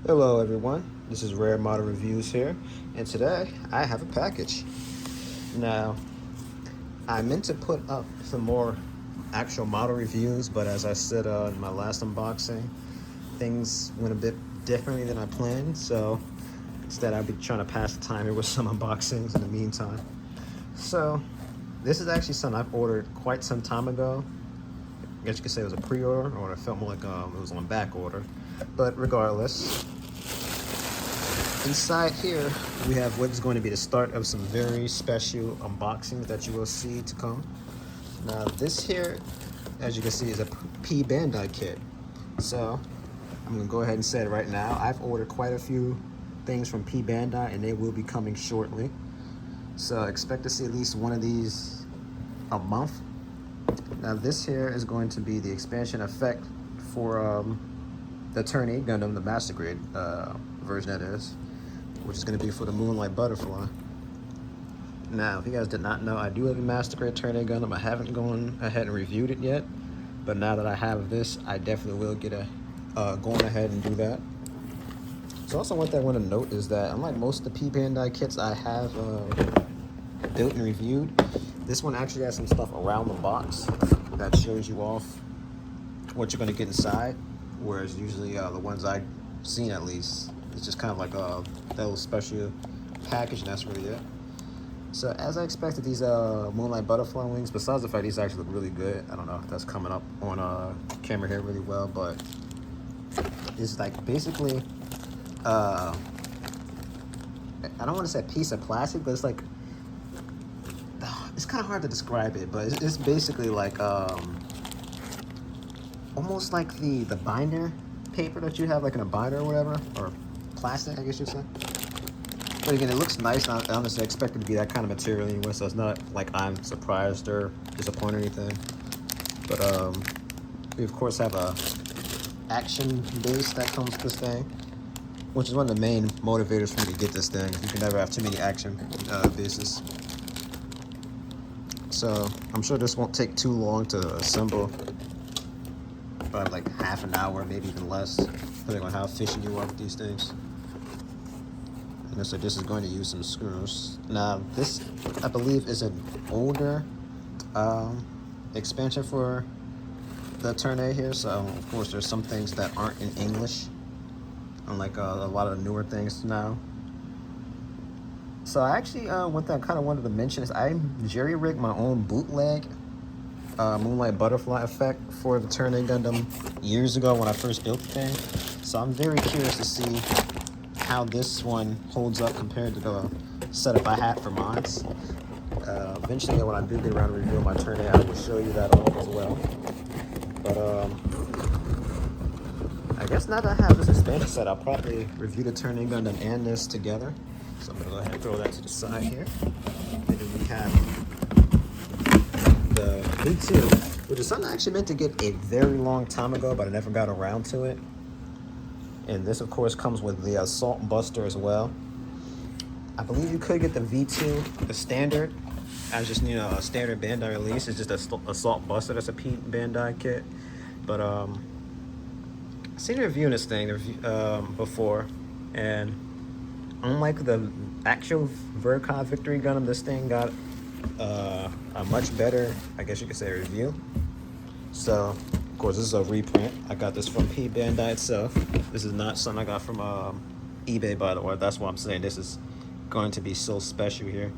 Hello everyone, this is Rare Model Reviews here, and today I have a package. Now, I meant to put up some more actual model reviews, but as I said in my last unboxing, things went a bit differently than I planned, so instead I'll be trying to pass the time here with some unboxings in the meantime. So, this is actually something I've ordered quite some time ago. I guess you could say it was a pre-order, or it felt more like it was on back order. But regardless, inside here we have what is going to be the start of some very special unboxings that you will see to come. Now this here, as you can see, is a P Bandai kit. So I'm gonna go ahead and say it right now. I've ordered quite a few things from P Bandai and they will be coming shortly. So expect to see at least one of these a month. Now this here is going to be the expansion effect for the Turn 8 Gundam, the Master Grade version that is, which is going to be for the Moonlight Butterfly. Now, if you guys did not know, I do have a Master Grade Turn 8 Gundam. I haven't gone ahead and reviewed it yet, but now that I have this, I definitely will get going ahead and do that. So also one thing I want to note is that unlike most of the P Bandai kits I have built and reviewed, this one actually has some stuff around the box that shows you off what you're going to get inside, whereas usually the ones I've seen at least, it's just kind of like that little special package and that's really it. So as I expected, these Moonlight Butterfly wings, besides the fact these actually look really good, I don't know if that's coming up on camera here really well, but it's like basically, I don't want to say a piece of plastic, but it's like, it's kind of hard to describe it, but it's basically like almost like the binder paper that you have like in a binder or whatever, or plastic I guess you'd say. But again, it looks nice. I honestly expect it to be that kind of material anyway, so it's not like I'm surprised or disappointed or anything. But we of course have a action base that comes with this thing, which is one of the main motivators for me to get this thing. You can never have too many action bases. So I'm sure this won't take too long to assemble. Probably like half an hour, maybe even less, depending on how efficient you are with these things. And so this is going to use some screws. Now this, I believe, is an older expansion for the Turn 8 here. So of course there's some things that aren't in English, unlike a lot of the newer things now. So I actually, one thing I kind of wanted to mention is I jerry-rigged my own bootleg Moonlight Butterfly effect for the Turn 8 Gundam years ago when I first built the thing. So I'm very curious to see how this one holds up compared to the setup I had for mine. Eventually, when I do get around to reviewing my Turn 8, I will show you that all as well. But I guess now that I have this expansion set, I'll probably review the Turn 8 Gundam and this together. So I'm gonna go ahead and throw that to the side here. And then we have the V2, which is something I actually meant to get a very long time ago, but I never got around to it. And this, of course, comes with the Assault Buster as well. I believe you could get the V2, the standard, as just, you know, a standard Bandai release. It's just a Assault Buster. That's a P Bandai kit. But I've seen a review of this thing before, and unlike the actual Verkai Victory Gundam, this thing got a much better, I guess you could say, review. So, of course, this is a reprint. I got this from P Bandai itself. This is not something I got from eBay, by the way. That's why I'm saying this is going to be so special here.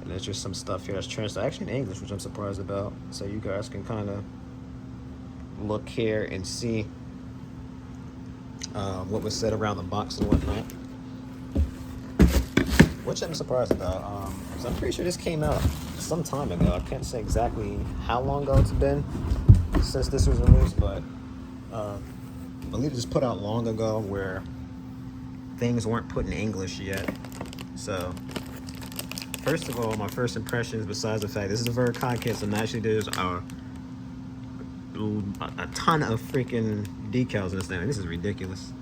And there's just some stuff here that's translated actually in English, which I'm surprised about. So you guys can kind of look here and see what was said around the box and whatnot. Which I'm surprised about, because I'm pretty sure this came out some time ago. I can't say exactly how long ago it's been since this was released, but I believe it was put out long ago where things weren't put in English yet. So, first of all, my first impressions, besides the fact this is a Verkai kit, so naturally there's a ton of freaking decals in this thing. This is ridiculous,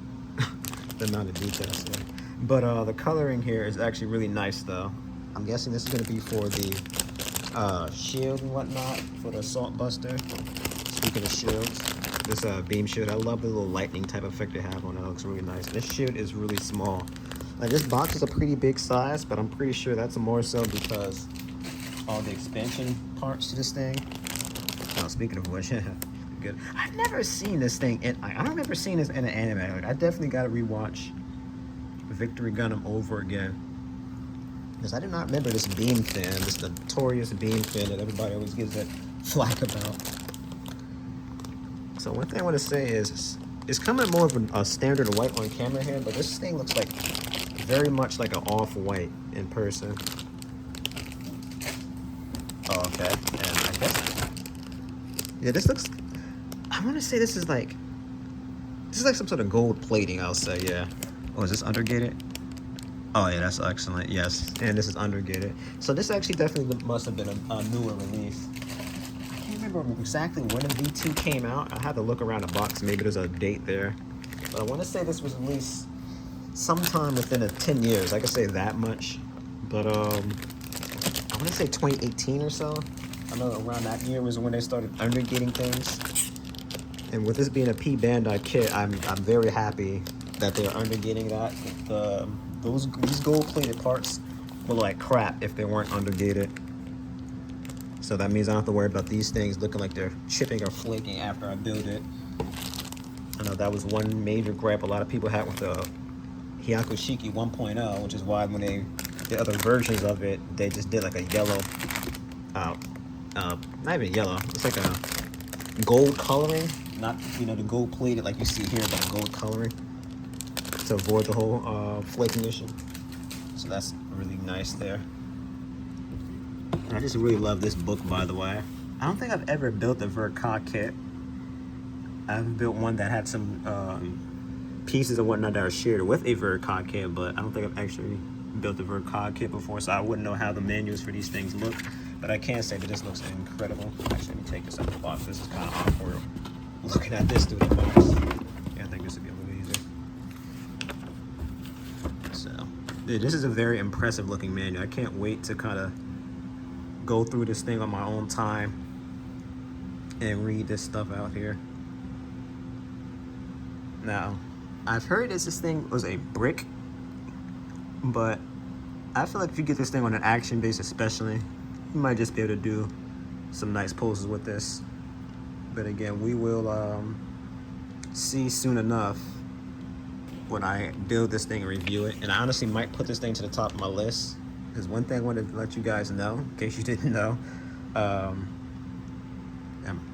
the amount of details there. But the coloring here is actually really nice, though. I'm guessing this is going to be for the shield and whatnot, for the Assault Buster. Speaking of shields, this beam shield. I love the little lightning type effect they have on it. It looks really nice. This shield is really small. Like, this box is a pretty big size, but I'm pretty sure that's more so because all the expansion parts to this thing. Oh, speaking of which, good. I've never seen this thing in. I don't remember seeing this in an anime. Like, I definitely got to rewatch Victory Gundam over again, because I do not remember this beam fin, this notorious beam fin that everybody always gives that flack about. So one thing I want to say is it's coming more of a standard white on camera here, but this thing looks like very much like an off-white in person. Oh, okay. And I guess, yeah, this looks, I want to say this is like some sort of gold plating, I'll say, yeah. Oh, is this undergated? Oh yeah, that's excellent, yes. And this is undergated. So this actually definitely must have been a newer release. I can't remember exactly when the V2 came out. I had to look around the box, maybe there's a date there. But I want to say this was released sometime within 10 years. I could say that much. But I want to say 2018 or so. I know around that year was when they started undergating things. And with this being a P Bandai kit, I'm very happy that they're undergating that. These gold-plated parts will look like crap if they weren't undergated. So that means I don't have to worry about these things looking like they're chipping or flaking after I build it. I know that was one major gripe a lot of people had with the Hyakushiki 1.0, which is why when they did other versions of it, they just did like a yellow, not even yellow, it's like a gold coloring, not, you know, the gold plated like you see here, but a gold coloring to avoid the whole flaking issue. So that's really nice there. And I just really love this book, by the way. I don't think I've ever built a Verka kit. I've built one that had some pieces and whatnot that are shared with a Verka kit, but I don't think I've actually built a Verka kit before, so I wouldn't know how the manuals for these things look. But I can say that this looks incredible. Actually, let me take this out of the box. This is kind of awkward looking at this through the box. Yeah, I think this would be a little easier. So, yeah, this is a very impressive looking manual. I can't wait to kind of go through this thing on my own time and read this stuff out here. Now, I've heard this thing was a brick, but I feel like if you get this thing on an action base especially, you might just be able to do some nice poses with this. But again, we will see soon enough when I build this thing and review it. And I honestly might put this thing to the top of my list, because one thing I wanted to let you guys know, in case you didn't know, I'm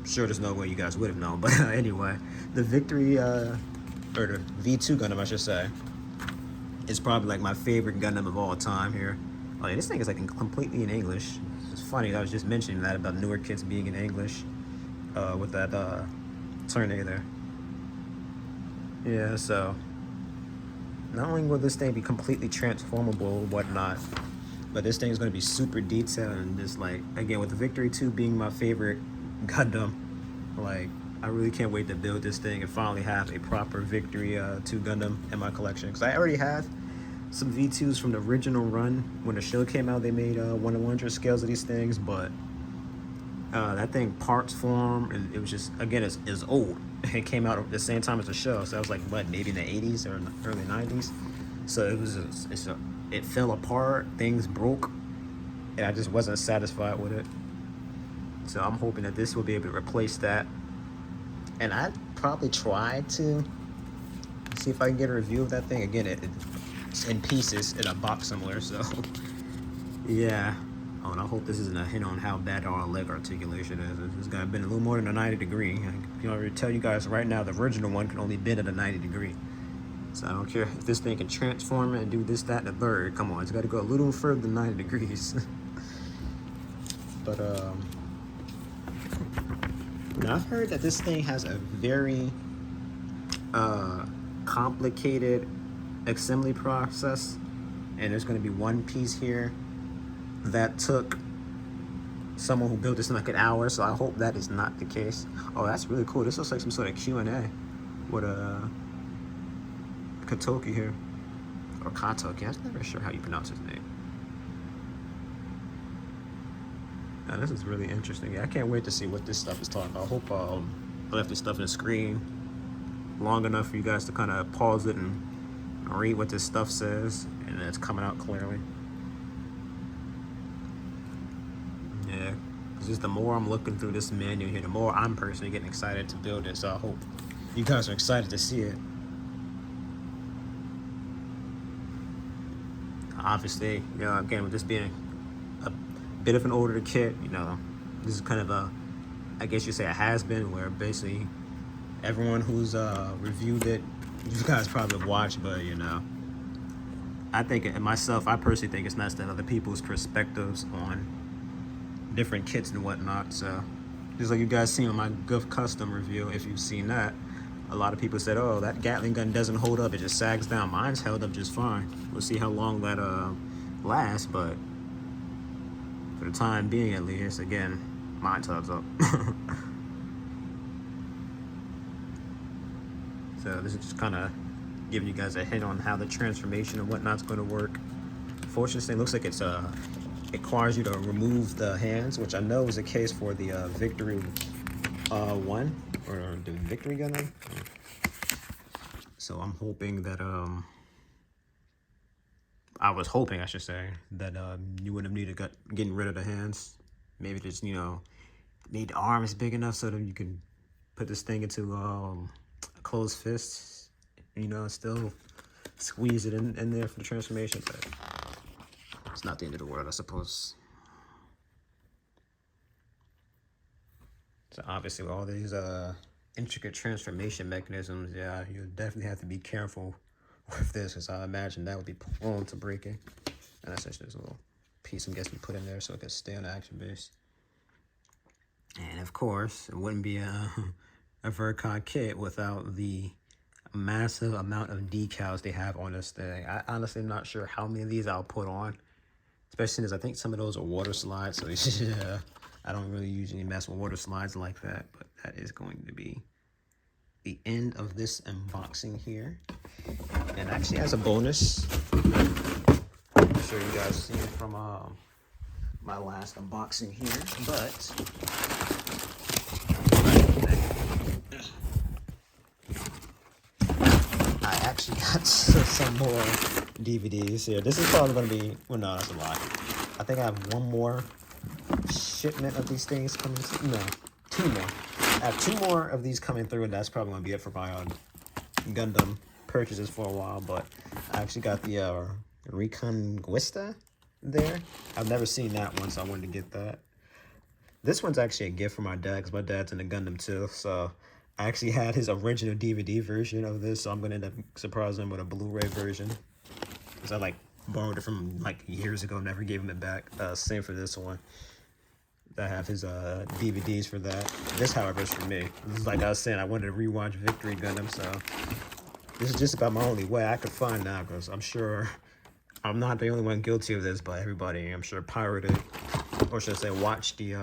sure there's no way you guys would have known, but anyway, the Victory, or the V2 Gundam, I should say, is probably like my favorite Gundam of all time here. Oh yeah, this thing is like completely in English. It's funny, I was just mentioning that about newer kits being in English with that Tornado there. Yeah, so not only will this thing be completely transformable and whatnot, but this thing is going to be super detailed, and just like, again, with the Victory 2 being my favorite Gundam, like, I really can't wait to build this thing and finally have a proper Victory 2 Gundam in my collection. Because I already have some V2s from the original run. When the show came out, they made 1/100 scales of these things, but that thing parts form, and it was just, again, it's old. It came out at the same time as the show, so I was like, what, maybe in the 80s or in the early 90s. So it fell apart, things broke, and I just wasn't satisfied with it. So I'm hoping that this will be able to replace that. And I'd probably try to see if I can get a review of that thing. Again, it's in pieces in a box somewhere, so yeah. Oh, and I hope this isn't a hint on how bad our leg articulation is. It's got been a little more than a 90 degree. I can already tell you guys right now, the original one can only bend at a 90 degree. So I don't care if this thing can transform and do this, that, and the third. Come on, it's got to go a little further than 90 degrees. But now I've heard that this thing has a very complicated assembly process, and there's going to be one piece here that took someone who built this in like an hour, so I hope that is not the case. Oh, that's really cool. This looks like some sort of Q&A with a Katoki here, or Katoki. I'm never sure how you pronounce his name. Now, this is really interesting. I can't wait to see what this stuff is talking about. I left this stuff in the screen long enough for you guys to kind of pause it and read what this stuff says, and it's coming out clearly. Yeah, because just the more I'm looking through this manual here, the more I'm personally getting excited to build it. So I hope you guys are excited to see it. Obviously, you know, again, with this being a bit of an older kit, you know, this is kind of a, I guess you say, a has-been, where basically everyone who's reviewed it, you guys probably have watched, but you know, I think, and myself, I personally think it's nice to have other people's perspectives on different kits and whatnot. So just like you guys seen on my Goof Custom review, if you've seen that, a lot of people said, oh, that Gatling gun doesn't hold up, it just sags down. Mine's held up just fine. We'll see how long that lasts, but for the time being at least, again, mine holds up. So this is just kind of giving you guys a hint on how the transformation and whatnot's going to work. Fortunately, it looks like it requires you to remove the hands, which I know is the case for the Victory 1, or the Victory gun. So I'm hoping that I was hoping, I should say, that you wouldn't have needed getting rid of the hands. Maybe just, you know, made the arms big enough so that you can put this thing into a closed fist, you know, still squeeze it in there for the transformation, but it's not the end of the world, I suppose. So obviously with all these intricate transformation mechanisms, yeah, you definitely have to be careful with this, because I imagine that would be prone to breaking. And that's just a little piece I'm guessing put in there so it can stay on the action base. And of course, it wouldn't be a Vercon kit without the massive amount of decals they have on this thing. I honestly am not sure how many of these I'll put on, especially since I think some of those are water slides. So yeah, I don't really usually mess with water slides like that, but that is going to be the end of this unboxing here. And actually, as a bonus, I'm sure you guys seen it from my last unboxing here, but I actually got some more DVDs here. This is probably going to be, well, no, that's a lie. I think I have one more shipment of these things coming through. No, two more. I have two more of these coming through, and that's probably going to be it for my Gundam purchases for a while. But I actually got the Reconquista there. I've never seen that one, so I wanted to get that. This one's actually a gift for my dad, because my dad's into Gundam too. So I actually had his original DVD version of this, so I'm gonna end up surprising him with a Blu-ray version, because I like borrowed it from like years ago, never gave him it back. Same for this one. I have his DVDs for that. This, however, is for me. This is, like I was saying, I wanted to rewatch Victory Gundam, so this is just about my only way I could find now, because I'm sure I'm not the only one guilty of this, but everybody, I'm sure, pirated, or should I say, watched the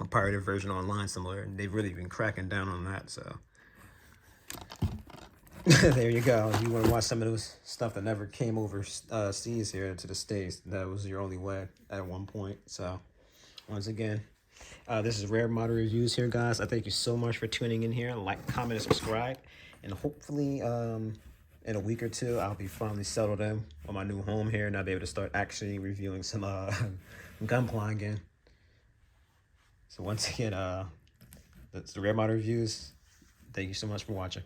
a pirated version online somewhere, and they've really been cracking down on that. So there you go. If you want to watch some of those stuff that never came over seas here to the States, that was your only way at one point. So once again, this is Rare Model Reviews here, guys. I thank you so much for tuning in here. Like, comment, and subscribe, and hopefully in a week or two I'll be finally settled in on my new home here, and I'll be able to start actually reviewing some Gunpla again. So once again, that's the Rare Model Reviews. Thank you so much for watching.